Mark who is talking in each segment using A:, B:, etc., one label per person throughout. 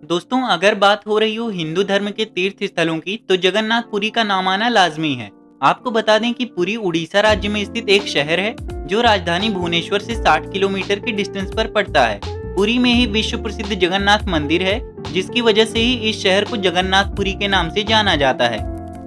A: दोस्तों, अगर बात हो रही हो हिंदू धर्म के तीर्थ स्थलों की तो जगन्नाथपुरी का नाम आना लाजमी है। आपको बता दें कि पुरी उड़ीसा राज्य में स्थित एक शहर है जो राजधानी भुवनेश्वर से 60 किलोमीटर की डिस्टेंस पर पड़ता है। पुरी में ही विश्व प्रसिद्ध जगन्नाथ मंदिर है, जिसकी वजह से ही इस शहर को जगन्नाथपुरी के नाम से जाना जाता है।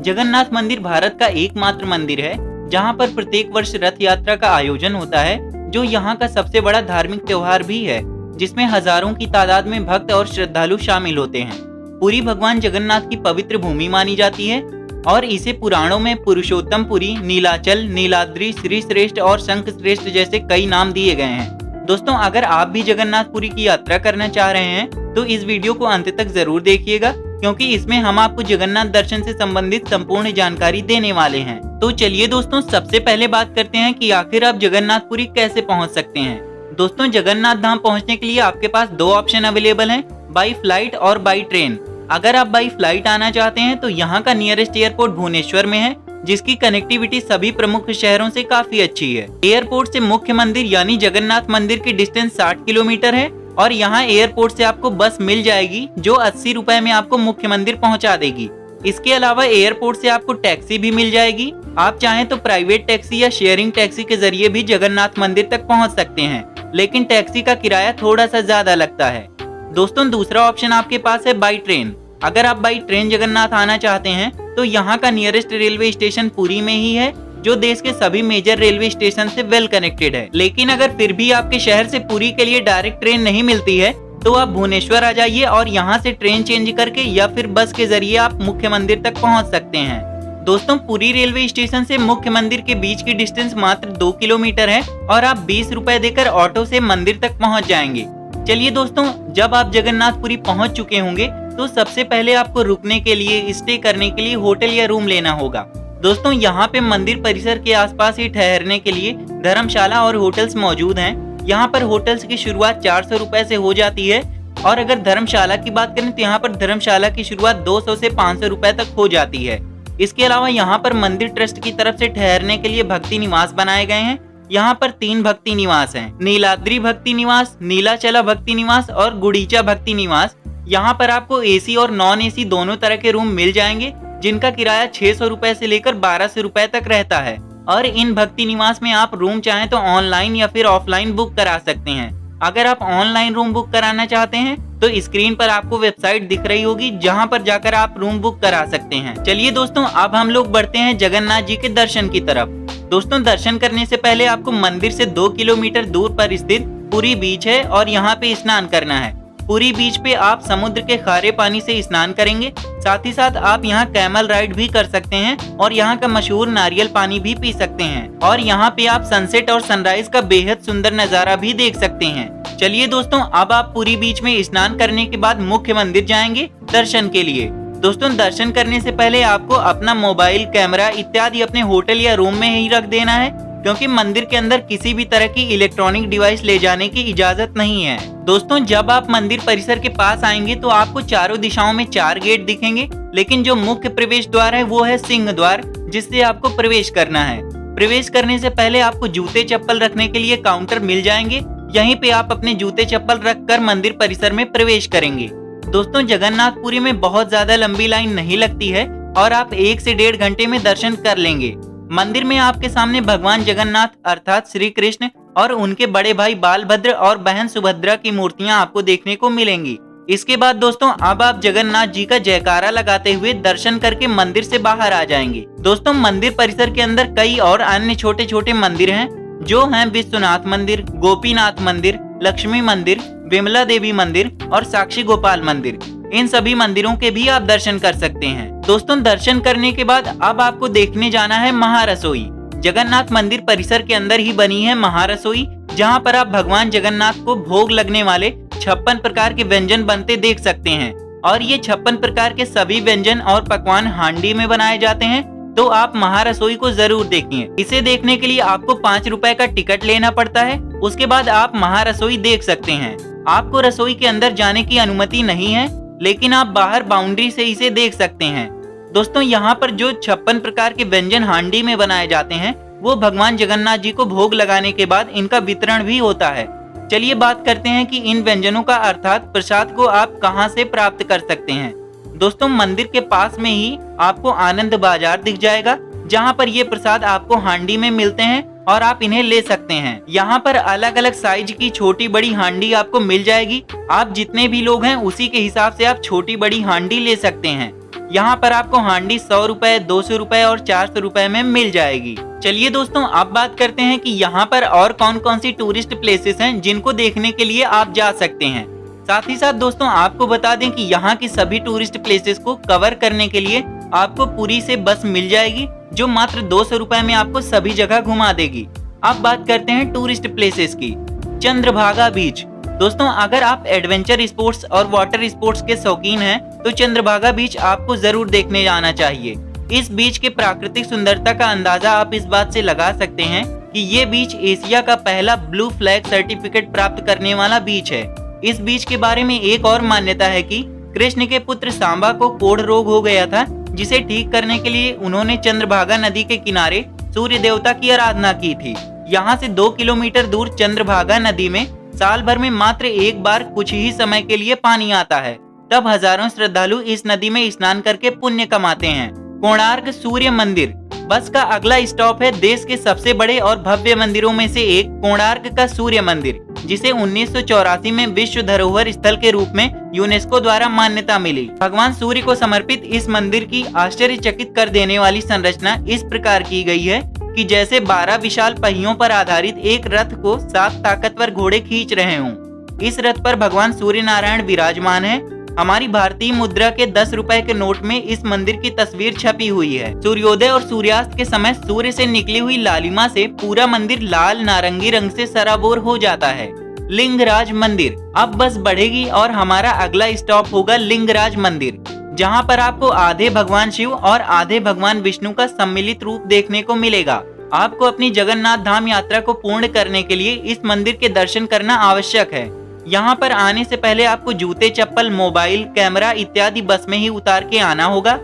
A: जगन्नाथ मंदिर भारत का एकमात्र मंदिर है जहाँ पर प्रत्येक वर्ष रथ यात्रा का आयोजन होता है, जो यहाँ का सबसे बड़ा धार्मिक त्योहार भी है, जिसमें हजारों की तादाद में भक्त और श्रद्धालु शामिल होते हैं। पुरी भगवान जगन्नाथ की पवित्र भूमि मानी जाती है और इसे पुराणों में पुरुषोत्तम पुरी, नीलाचल, नीलाद्रि, श्री श्रेष्ठ और शंख श्रेष्ठ जैसे कई नाम दिए गए हैं। दोस्तों, अगर आप भी जगन्नाथपुरी की यात्रा करना चाह रहे हैं तो इस वीडियो को अंत तक जरूर देखिएगा, क्योंकि इसमें हम आपको जगन्नाथ दर्शन से संबंधित संपूर्ण जानकारी देने वाले हैं। तो चलिए दोस्तों, सबसे पहले बात करते हैं कि आखिर आप जगन्नाथपुरी कैसे पहुंच सकते हैं। दोस्तों, जगन्नाथ धाम पहुंचने के लिए आपके पास दो ऑप्शन अवेलेबल हैं, बाई फ्लाइट और बाई ट्रेन। अगर आप बाई फ्लाइट आना चाहते हैं तो यहाँ का नियरेस्ट एयरपोर्ट भुवनेश्वर में है, जिसकी कनेक्टिविटी सभी प्रमुख शहरों से काफी अच्छी है। एयरपोर्ट से मुख्य मंदिर यानी जगन्नाथ मंदिर की डिस्टेंस 60 किलोमीटर है और यहाँ एयरपोर्ट से आपको बस मिल जाएगी जो 80 रुपए में आपको मुख्य मंदिर पहुँचा देगी। इसके अलावा एयरपोर्ट से आपको टैक्सी भी मिल जाएगी। आप चाहें तो प्राइवेट टैक्सी या शेयरिंग टैक्सी के जरिए भी जगन्नाथ मंदिर तक पहुंच सकते हैं, लेकिन टैक्सी का किराया थोड़ा सा ज्यादा लगता है। दोस्तों, दूसरा ऑप्शन आपके पास है बाई ट्रेन। अगर आप बाई ट्रेन जगन्नाथ आना चाहते हैं तो यहाँ का नियरेस्ट रेलवे स्टेशन पुरी में ही है, जो देश के सभी मेजर रेलवे स्टेशन से वेल कनेक्टेड है। लेकिन अगर फिर भी आपके शहर से पुरी के लिए डायरेक्ट ट्रेन नहीं मिलती है तो आप भुवनेश्वर आ जाइए और यहाँ से ट्रेन चेंज करके या फिर बस के जरिए आप मुख्य मंदिर तक पहुँच सकते हैं। दोस्तों, पुरी रेलवे स्टेशन से मुख्य मंदिर के बीच की डिस्टेंस मात्र 2 किलोमीटर है और आप 20 रुपए देकर ऑटो से मंदिर तक पहुंच जाएंगे। चलिए दोस्तों, जब आप जगन्नाथपुरी पहुंच चुके होंगे तो सबसे पहले आपको रुकने के लिए, स्टे करने के लिए होटल या रूम लेना होगा। दोस्तों, यहाँ पे मंदिर परिसर के आसपास ही ठहरने के लिए धर्मशाला और होटल्स मौजूद हैं। यहाँ पर होटल्स की शुरुआत 400 रुपए से हो जाती है और अगर धर्मशाला की बात करें तो यहाँ पर धर्मशाला की शुरुआत 200 से 500 रुपए तक हो जाती है। इसके अलावा यहाँ पर मंदिर ट्रस्ट की तरफ से ठहरने के लिए भक्ति निवास बनाए गए हैं। यहाँ पर 3 भक्ति निवास हैं, नीलाद्रि भक्ति निवास, नीलाचला भक्ति निवास और गुड़ीचा भक्ति निवास। यहाँ पर आपको एसी और नॉन एसी दोनों तरह के रूम मिल जाएंगे, जिनका किराया 600 रुपए से लेकर 1200 रुपए तक रहता है। और इन भक्ति निवास में आप रूम चाहें तो ऑनलाइन या फिर ऑफलाइन बुक करा सकते हैं। अगर आप ऑनलाइन रूम बुक कराना चाहते हैं तो स्क्रीन पर आपको वेबसाइट दिख रही होगी, जहां पर जाकर आप रूम बुक करा सकते हैं। चलिए दोस्तों, अब हम लोग बढ़ते हैं जगन्नाथ जी के दर्शन की तरफ। दोस्तों, दर्शन करने से पहले आपको मंदिर से 2 किलोमीटर दूर पर स्थित पुरी बीच है और यहाँ पे स्नान करना है। पुरी बीच पे आप समुद्र के खारे पानी से स्नान करेंगे, साथ ही साथ आप यहाँ कैमल राइड भी कर सकते हैं और यहाँ का मशहूर नारियल पानी भी पी सकते हैं और यहाँ पे आप सनसेट और सनराइज का बेहद सुंदर नजारा भी देख सकते हैं। चलिए दोस्तों, अब आप पुरी बीच में स्नान करने के बाद मुख्य मंदिर जाएंगे दर्शन के लिए। दोस्तों, दर्शन करने से पहले आपको अपना मोबाइल, कैमरा इत्यादि अपने होटल या रूम में ही रख देना है, क्योंकि मंदिर के अंदर किसी भी तरह की इलेक्ट्रॉनिक डिवाइस ले जाने की इजाजत नहीं है। दोस्तों, जब आप मंदिर परिसर के पास आएंगे तो आपको चारों दिशाओं में 4 गेट दिखेंगे, लेकिन जो मुख्य प्रवेश द्वार है वो है सिंह द्वार, जिससे आपको प्रवेश करना है। प्रवेश करने से पहले आपको जूते चप्पल रखने के लिए काउंटर मिल जाएंगे, यहीं पे आप अपने जूते चप्पल रखकर मंदिर परिसर में प्रवेश करेंगे। दोस्तों, जगन्नाथपुरी में बहुत ज्यादा लंबी लाइन नहीं लगती है और आप 1 से 1.5 घंटे में दर्शन कर लेंगे। मंदिर में आपके सामने भगवान जगन्नाथ अर्थात श्री कृष्ण और उनके बड़े भाई बालभद्र और बहन सुभद्रा की मूर्तियां आपको देखने को मिलेंगी। इसके बाद दोस्तों, अब आप जगन्नाथ जी का जयकारा लगाते हुए दर्शन करके मंदिर से बाहर आ जाएंगे। दोस्तों, मंदिर परिसर के अंदर कई और अन्य छोटे छोटे मंदिर हैं, जो हैं विश्वनाथ मंदिर, गोपीनाथ मंदिर, लक्ष्मी मंदिर, विमला देवी मंदिर और साक्षी गोपाल मंदिर। इन सभी मंदिरों के भी आप दर्शन कर सकते हैं। दोस्तों, दर्शन करने के बाद अब आपको देखने जाना है महारसोई। जगन्नाथ मंदिर परिसर के अंदर ही बनी है महारसोई, जहां पर आप भगवान जगन्नाथ को भोग लगने वाले 56 प्रकार के व्यंजन बनते देख सकते हैं और ये 56 प्रकार के सभी व्यंजन और पकवान हांडी में बनाए जाते हैं। तो आप महारसोई को जरूर देखिए। इसे देखने के लिए आपको 5 रुपए का टिकट लेना पड़ता है। उसके बाद आप महारसोई देख सकते हैं। आपको रसोई के अंदर जाने की अनुमति नहीं है, लेकिन आप बाहर बाउंड्री से इसे देख सकते हैं। दोस्तों, यहाँ पर जो 56 प्रकार के व्यंजन हांडी में बनाए जाते हैं वो भगवान जगन्नाथ जी को भोग लगाने के बाद इनका वितरण भी होता है। चलिए बात करते हैं कि इन व्यंजनों का अर्थात प्रसाद को आप कहां से प्राप्त कर सकते हैं। दोस्तों, मंदिर के पास में ही आपको आनंद बाजार दिख जाएगा, जहां पर ये प्रसाद आपको हांडी में मिलते हैं और आप इन्हें ले सकते हैं। यहाँ पर अलग अलग साइज की छोटी बड़ी हांडी आपको मिल जाएगी। आप जितने भी लोग हैं उसी के हिसाब से आप छोटी बड़ी हांडी ले सकते हैं। यहाँ पर आपको हांडी 100 रुपए, 200 रुपए और 400 रुपए में मिल जाएगी। चलिए दोस्तों, अब बात करते हैं कि यहाँ पर और कौन कौन सी टूरिस्ट प्लेसेस हैं जिनको देखने के लिए आप जा सकते हैं। साथ ही साथ दोस्तों, आपको बता दें कि यहाँ की सभी टूरिस्ट प्लेसेस को कवर करने के लिए आपको पुरी से बस मिल जाएगी, जो मात्र 200 रुपए में आपको सभी जगह घुमा देगी। अब बात करते हैं टूरिस्ट प्लेसेस की। चंद्रभागा बीच। दोस्तों, अगर आप एडवेंचर स्पोर्ट्स और वाटर स्पोर्ट्स के शौकीन हैं, तो चंद्रभागा बीच आपको जरूर देखने जाना चाहिए। इस बीच के प्राकृतिक सुंदरता का अंदाजा आप इस बात से लगा सकते हैं कि ये बीच एशिया का पहला ब्लू फ्लैग सर्टिफिकेट प्राप्त करने वाला बीच है। इस बीच के बारे में एक और मान्यता है कि कृष्ण के पुत्र सांबा को कोढ़ रोग हो गया था, जिसे ठीक करने के लिए उन्होंने चंद्रभागा नदी के किनारे सूर्य देवता की आराधना की थी। यहाँ से 2 किलोमीटर दूर चंद्रभागा नदी में साल भर में मात्र एक बार कुछ ही समय के लिए पानी आता है। तब हजारों श्रद्धालु इस नदी में स्नान करके पुण्य कमाते हैं। कोणार्क सूर्य मंदिर। बस का अगला स्टॉप है देश के सबसे बड़े और भव्य मंदिरों में से एक कोणार्क का सूर्य मंदिर, जिसे 1984 में विश्व धरोहर स्थल के रूप में यूनेस्को द्वारा मान्यता मिली। भगवान सूर्य को समर्पित इस मंदिर की आश्चर्यचकित कर देने वाली संरचना इस प्रकार की गई है कि जैसे 12 विशाल पहियों पर आधारित एक रथ को 7 ताकतवर घोड़े खींच रहे हों। इस रथ पर भगवान सूर्य नारायण विराजमान है। हमारी भारतीय मुद्रा के 10 रुपए के नोट में इस मंदिर की तस्वीर छपी हुई है। सूर्योदय और सूर्यास्त के समय सूर्य से निकली हुई लालिमा से पूरा मंदिर लाल नारंगी रंग से सराबोर हो जाता है। लिंगराज मंदिर। अब बस बढ़ेगी और हमारा अगला स्टॉप होगा लिंगराज मंदिर, जहां पर आपको आधे भगवान शिव और आधे भगवान विष्णु का सम्मिलित रूप देखने को मिलेगा। आपको अपनी जगन्नाथ धाम यात्रा को पूर्ण करने के लिए इस मंदिर के दर्शन करना आवश्यक है। यहाँ पर आने से पहले आपको जूते, चप्पल, मोबाइल, कैमरा इत्यादि बस में ही उतार के आना होगा।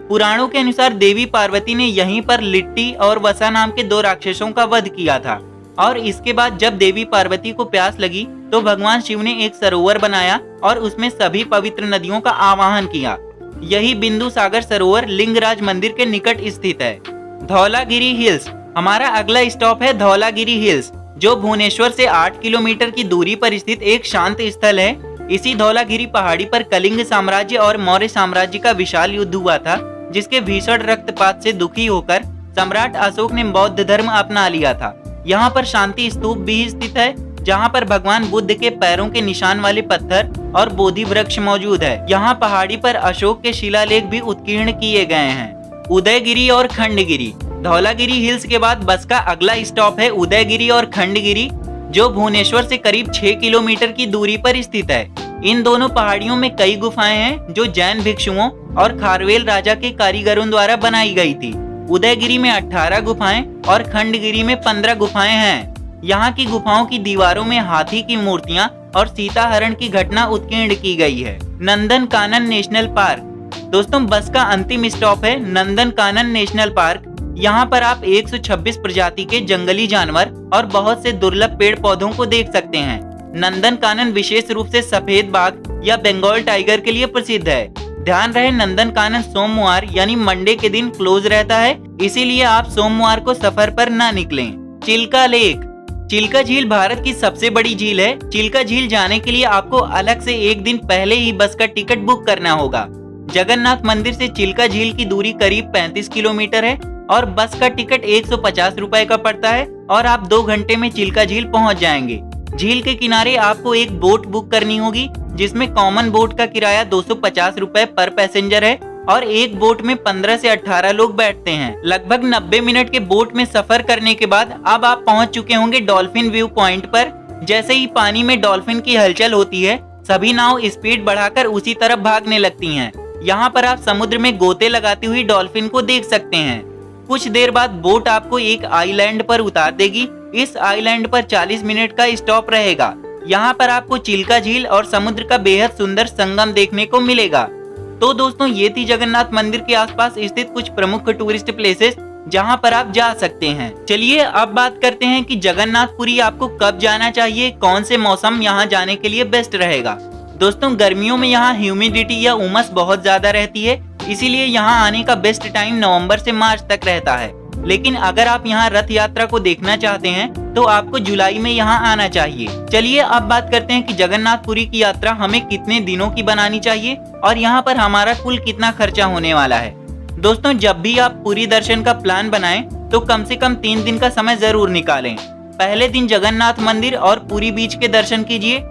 A: पुराणों के अनुसार देवी पार्वती ने यहीं पर लिट्टी और वसा नाम के 2 राक्षसों का वध किया था, और इसके बाद जब देवी पार्वती को प्यास लगी तो भगवान शिव ने एक सरोवर बनाया और उसमें सभी पवित्र नदियों का आवाहन किया। यही बिंदु सागर सरोवर लिंगराज मंदिर के निकट स्थित है। धौलागिरी हिल्स। हमारा अगला स्टॉप है धौलागिरी हिल्स, जो भुवनेश्वर से 8 किलोमीटर की दूरी पर स्थित एक शांत स्थल है। इसी धौलागिरी पहाड़ी पर कलिंग साम्राज्य और मौर्य साम्राज्य का विशाल युद्ध हुआ था, जिसके भीषण रक्तपात से दुखी होकर सम्राट अशोक ने बौद्ध धर्म अपना लिया था। यहाँ पर शांति स्तूप भी स्थित है, जहाँ पर भगवान बुद्ध के पैरों के निशान वाले पत्थर और बोधि वृक्ष मौजूद है। यहाँ पहाड़ी पर अशोक के शिलालेख भी उत्कीर्ण किए गए हैं। उदयगिरी और खंडगिरी। धौलागिरी हिल्स के बाद बस का अगला स्टॉप है उदयगिरी और खंडगिरी, जो भुवनेश्वर से करीब 6 किलोमीटर की दूरी पर स्थित है। इन दोनों पहाड़ियों में कई गुफाएं हैं जो जैन भिक्षुओं और खारवेल राजा के कारीगरों द्वारा बनाई गई थी। उदयगिरी में 18 गुफाएं और खंडगिरी में 15 गुफाएं हैं। यहाँ की गुफाओं की दीवारों में हाथी की मूर्तियाँ और सीता हरण की घटना उत्कीर्ण की गई है। Nandan Kanan national park. दोस्तों, बस का अंतिम स्टॉप है नंदन कानन नेशनल पार्क। यहाँ पर आप 126 प्रजाति के जंगली जानवर और बहुत से दुर्लभ पेड़ पौधों को देख सकते हैं। नंदन कानन विशेष रूप से सफेद बाघ या बंगाल टाइगर के लिए प्रसिद्ध है। ध्यान रहे, नंदन कानन सोमवार यानी मंडे के दिन क्लोज रहता है, इसीलिए आप सोमवार को सफर पर ना निकलें। चिल्का लेक। चिल्का झील भारत की सबसे बड़ी झील है। चिल्का झील जाने के लिए आपको अलग से एक दिन पहले ही बस का टिकट बुक करना होगा। जगन्नाथ मंदिर से चिल्का झील की दूरी करीब 35 किलोमीटर है और बस का टिकट 150 रुपए का पड़ता है और आप 2 घंटे में चिल्का झील पहुंच जाएंगे। झील के किनारे आपको एक बोट बुक करनी होगी, जिसमें कॉमन बोट का किराया 250 रुपए पर पैसेंजर है और एक बोट में 15 से 18 लोग बैठते हैं। लगभग 90 मिनट के बोट में सफर करने के बाद अब आप पहुंच चुके होंगे डॉल्फिन व्यू पॉइंट पर। जैसे ही पानी में डॉल्फिन की हलचल होती है, सभी नाव स्पीड बढ़ाकर उसी तरफ भागने लगती हैं। यहाँ पर आप समुद्र में गोते लगाती हुई डॉल्फिन को देख सकते हैं। कुछ देर बाद बोट आपको एक आइलैंड पर उतार देगी। इस आइलैंड पर 40 मिनट का स्टॉप रहेगा। यहाँ पर आपको चिल्का झील और समुद्र का बेहद सुंदर संगम देखने को मिलेगा। तो दोस्तों, ये थी जगन्नाथ मंदिर के आसपास स्थित कुछ प्रमुख टूरिस्ट प्लेसेस जहां पर आप जा सकते हैं। चलिए अब बात करते हैं कि जगन्नाथपुरी आपको कब जाना चाहिए, कौन से मौसम यहां जाने के लिए बेस्ट रहेगा। दोस्तों गर्मियों में यहाँ ह्यूमिडिटी या उमस बहुत ज्यादा रहती है, इसीलिए यहाँ आने का बेस्ट टाइम नवंबर से मार्च तक रहता है। लेकिन अगर आप यहाँ रथ यात्रा को देखना चाहते हैं तो आपको जुलाई में यहाँ आना चाहिए। चलिए अब बात करते हैं कि जगन्नाथपुरी की यात्रा हमें कितने दिनों की बनानी चाहिए और यहाँ पर हमारा कुल कितना खर्चा होने वाला है। दोस्तों जब भी आप पुरी दर्शन का प्लान बनाएं तो कम से कम 3 दिन का समय जरूर निकालें। पहले दिन जगन्नाथ मंदिर और पुरी बीच के दर्शन कीजिए।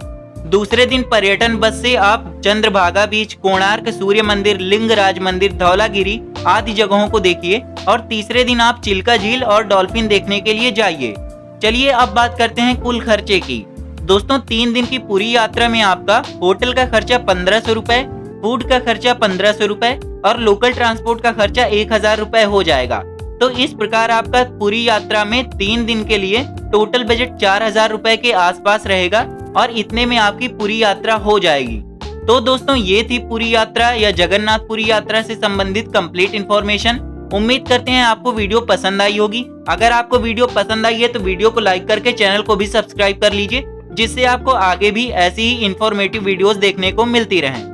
A: दूसरे दिन पर्यटन बस से आप चंद्रभागा बीच, कोणार्क, सूर्य मंदिर, लिंगराज मंदिर, धौलागिरी आदि जगहों को देखिए और तीसरे दिन आप चिल्का झील और डॉल्फिन देखने के लिए जाइए। चलिए अब बात करते हैं कुल खर्चे की। दोस्तों 3 दिन की पूरी यात्रा में आपका होटल का खर्चा 1500 रुपए, फूड का खर्चा 1500 रुपए और लोकल ट्रांसपोर्ट का खर्चा 1000 रुपए हो जाएगा। तो इस प्रकार आपका पूरी यात्रा में 3 दिन के लिए टोटल बजट 4000 रुपए के आसपास रहेगा और इतने में आपकी पूरी यात्रा हो जाएगी। तो दोस्तों ये थी पूरी यात्रा या जगन्नाथपुरी यात्रा से संबंधित कंप्लीट इन्फॉर्मेशन। उम्मीद करते हैं आपको वीडियो पसंद आई होगी। अगर आपको वीडियो पसंद आई है तो वीडियो को लाइक करके चैनल को भी सब्सक्राइब कर लीजिए, जिससे आपको आगे भी ऐसी ही इंफॉर्मेटिव वीडियोस देखने को मिलती रहें।